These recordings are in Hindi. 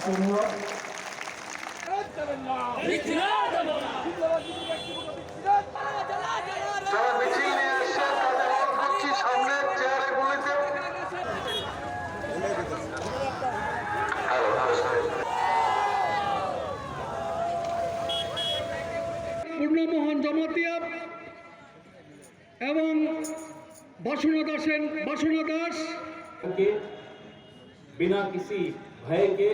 জন্য যারা মিছিল নিয়ে আসছেন তাদের অনুরোধ করছি সামনের চেয়ারগুলিতে। পূর্ণমোহন জমাতিয়া এবং বাসনা দাস के बिना किसी भय के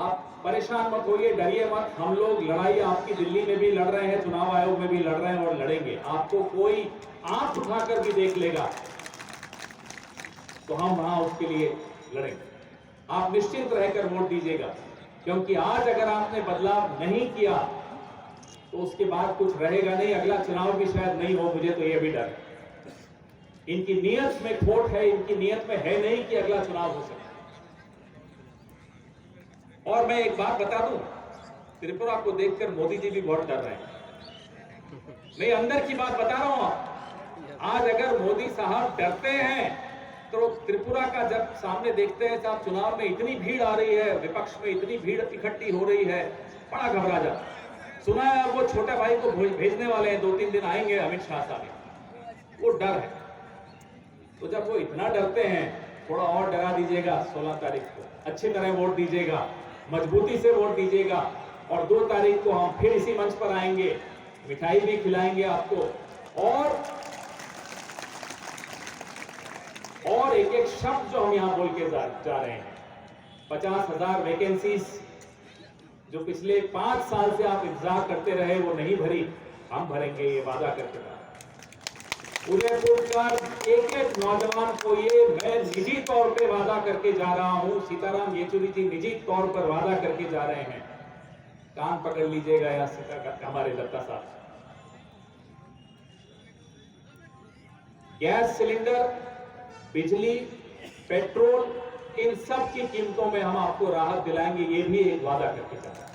आप परेशान मत होइए, डरिए मत। हम लोग लड़ाई आपकी दिल्ली में भी लड़ रहे हैं, चुनाव आयोग में भी लड़ रहे हैं और लड़ेंगे। आपको कोई आंख उठाकर भी देख लेगा तो हम वहां उसके लिए लड़ेंगे। आप निश्चिंत रहकर वोट दीजिएगा, क्योंकि आज अगर आपने बदलाव नहीं किया तो उसके बाद कुछ रहेगा नहीं। अगला चुनाव भी शायद नहीं हो, मुझे तो यह भी डर है। इनकी नीयत में खोट है, इनकी नीयत में है नहीं कि अगला चुनाव हो सके। और मैं एक बात बता दूं, त्रिपुरा को देखकर मोदी जी भी बहुत डर रहे हैं। मैं अंदर की बात बता रहा हूं। आज अगर मोदी साहब डरते हैं तो त्रिपुरा का जब सामने देखते हैं साहब चुनाव में इतनी भीड़ आ रही है, विपक्ष में इतनी भीड़ इकट्ठी हो रही है, बड़ा घबरा जाता। सुना है अब वो छोटे भाई को भेजने वाले हैं, 2-3 दिन आएंगे अमित शाह साहब। वो डर है। तो जब वो इतना डरते हैं, थोड़ा और डरा दीजिएगा। 16 तारीख को अच्छी तरह वोट दीजिएगा, मजबूती से वोट दीजिएगा। और 2 तारीख को हम फिर इसी मंच पर आएंगे, मिठाई भी खिलाएंगे आपको। और एक शब्द जो हम यहां बोल के जा रहे हैं, 50,000 वैकेंसीज जो पिछले 5 साल से आप इंतजार करते रहे वो नहीं भरी, हम भरेंगे, ये वादा करके रहा। उदयपुर का एक नौजवान को ये मैं निजी तौर पे वादा करके जा रहा हूं। सीताराम येचुरी जी निजी तौर पर वादा करके जा रहे हैं। कान पकड़ लीजिएगा या हमारे दत्ता साहब। गैस सिलेंडर, बिजली, पेट्रोल, इन सब की कीमतों में हम आपको राहत दिलाएंगे, ये भी एक वादा करके जा रहे हैं।